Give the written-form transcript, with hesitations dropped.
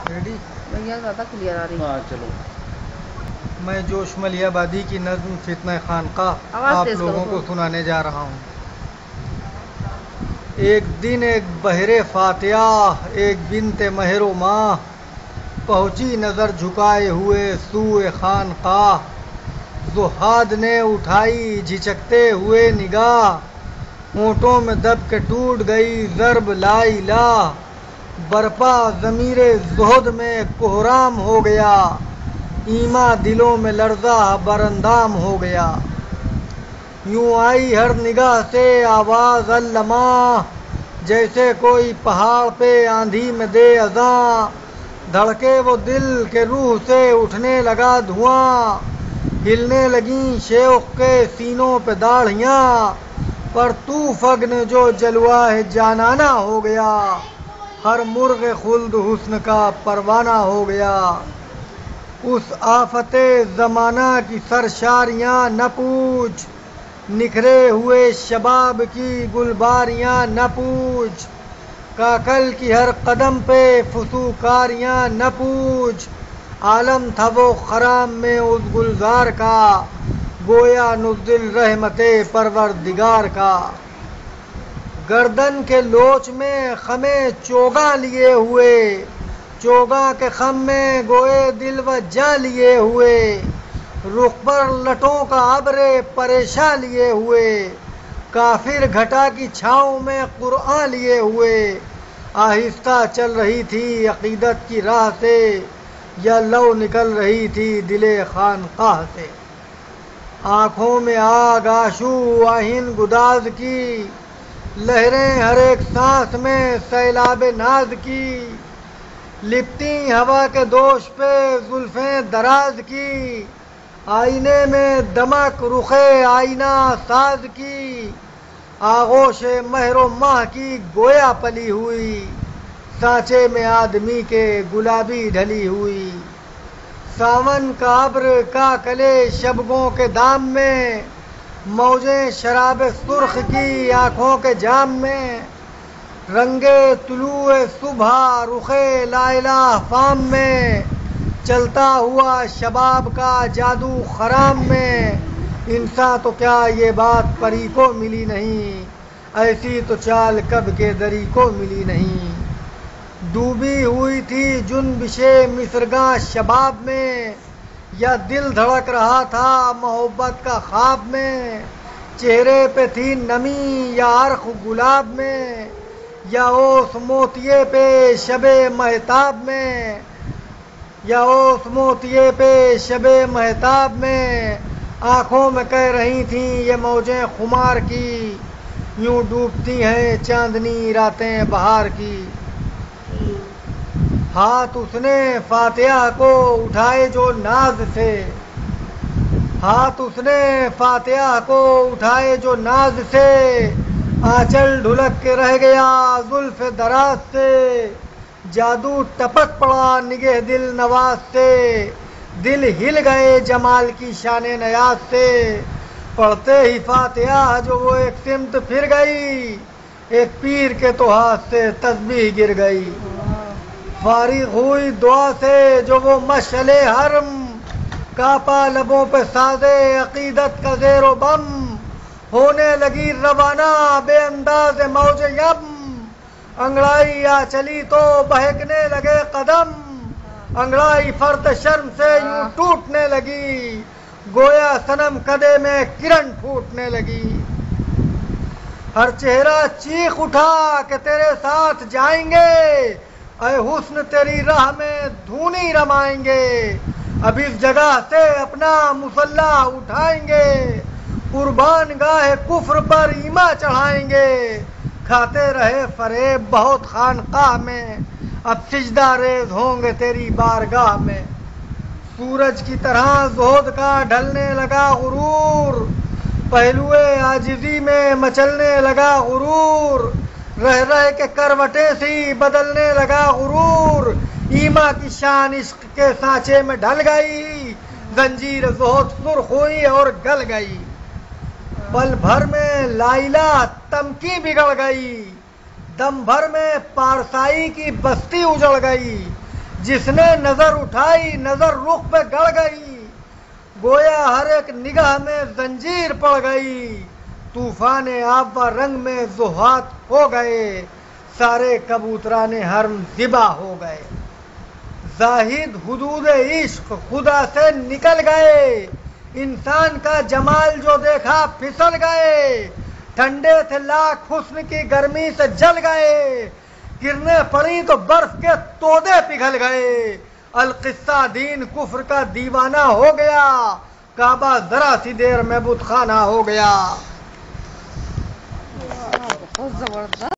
Ready? بھیا زیادہ clear آ رہی ہے. ہاں چلو. میں جوش ملیح آبادی کی نظم فتنہ خانقاہ آواز آپ تیز کرو لوگوں کو تھوڑا. سنانے جا رہا ہوں. ایک دن ایک بہر فاتحہ ایک بنت مہر و ماہ پہنچی نظر جھکائے ہوئے سوئے خانقاہ. زہاد نے اٹھائی جھچکتے ہوئے نگاہ ہونٹوں میں دب کے ٹوٹ گئی ضرب لا الہ. برپا ضمیر زہد میں کوہرام ہو گیا ایما دلوں میں لرزہ براندام ہو گیا. یوں آئی ہر نگاہ سے آواز اللمہ جیسے کوئی پہاڑ پہ آندھی میں دے اذاں. دھڑکے وہ دل کے روح سے اٹھنے لگا دھواں ہلنے لگیں شوق کے سینوں پہ داڑھیاں. پر طوفگ نے جو جلوہ ہے جانانہ ہو گیا ہر مرغ خلد حسن کا پروانہ ہو گیا. اس آفت زمانہ کی سرشاریاں نہ پوچھ نکھرے ہوئے شباب کی گلباریاں نہ پوچھ کاکل کی ہر قدم پہ فسوکاریاں نہ پوچھ. عالم تھا وہ خرام میں اس گلزار کا گویا نزل رحمت پروردگار کا. گردن کے لوچ میں خمیں چوگاں لیے ہوئے چوگاں کے خم میں گوئے دل و جاں لیے ہوئے. رخ پر لٹوں کا ابر پریشاں لیے ہوئے کافر گھٹا کی چھاؤں میں قرآن لیے ہوئے. آہستہ چل رہی تھی عقیدت کی راہ سے یا لو نکل رہی تھی دل خانقاہ سے. آنکھوں میں آگ آشو آہن گداز کی لہریں ہر ایک سانس میں سیلاب ناز کی. لپٹی ہوا کے دوش پہ زلفیں دراز کی آئینے میں دمک رخے آئینہ ساز کی. آغوش مہر و ماہ کی گویا پلی ہوئی سانچے میں آدمی کے گلابی ڈھلی ہوئی. ساون کا ابر کا کلے شبگوں کے دام میں موجیں شراب سرخ کی آنکھوں کے جام میں رنگے طلوع صبح رخے لا الہ فام میں چلتا ہوا شباب کا جادو خرام میں. انسان تو کیا یہ بات پری کو ملی نہیں ایسی تو چال کب کے دری کو ملی نہیں. ڈوبی ہوئی تھی جنبش مصرگاں شباب میں یا دل دھڑک رہا تھا محبت کا خواب میں. چہرے پہ تھی نمی یا عرق گلاب میں یا اوس موتیے پہ شب مہتاب میں یا اوس موتیے پہ شب مہتاب میں. آنکھوں میں کہہ رہی تھیں یہ موجیں خمار کی یوں ڈوبتی ہیں چاندنی راتیں بہار کی. ہاتھ اس نے فاتحہ کو اٹھائے جو ناز سے ہاتھ اس نے فاتحہ کو اٹھائے جو ناز سے آنچل ڈھلک کے رہ گیا زلف دراز سے. جادو ٹپک پڑا نگہ دل نواز سے دل ہل گئے جمال کی شان نیاز سے. پڑھتے ہی فاتحہ جو وہ ایک سمت پھر گئی ایک پیر کے تو ہاتھ سے تسبیح گر گئی. فارغ ہوئی دعا سے جو وہ مشعل حرم کاپا لبوں پہ سازے عقیدت کا زیر و بم. ہونے لگی روانہ بے انداز موج یم انگڑائی آ چلی تو بہکنے لگے قدم. انگڑائی فرط شرم سے یوں ٹوٹنے لگی گویا صنم کدے میں کرن پھوٹنے لگی. ہر چہرہ چیخ اٹھا کہ تیرے ساتھ جائیں گے اے حسن تیری راہ میں دھونی رمائیں گے. اب اس جگہ سے اپنا مسلح اٹھائیں گے قربان گاہ کفر پر ایما چڑھائیں گے. کھاتے رہے فریب بہت خانقاہ میں اب سجدہ ریز ہوں گے تیری بارگاہ میں. سورج کی طرح زہد کا ڈھلنے لگا غرور پہلوئے عاجزی میں مچلنے لگا غرور. رہ رہ کے کروٹیں سی بدلنے لگا غرور. ایما کی شان عشق کے سانچے میں ڈھل گئی زنجیر زہد سرخ ہوئی اور گل گئی. پل بھر میں لائلہ تمکی بگڑ گئی دم بھر میں پارسائی کی بستی اجڑ گئی. جس نے نظر اٹھائی نظر رخ پہ گڑ گئی، گویا ہر ایک نگاہ میں زنجیر پڑ گئی، طوفان آب و رنگ میں زہات ہو گئے، سارے کبوتران حرم ذبح ہو گئے۔ زاہد حدود عشق خدا سے نکل گئے، انسان کا جمال جو دیکھا پھسل گئے، ٹھنڈے تھے لاکھ حسن کی گرمی سے جل گئے، گرنے پڑی تو برف کے تودے پگھل گئے، القصہ دین کفر کا دیوانہ ہو گیا، کعبہ ذرا سی دیر میں بت خانہ ہو گیا۔ بہت زبردست۔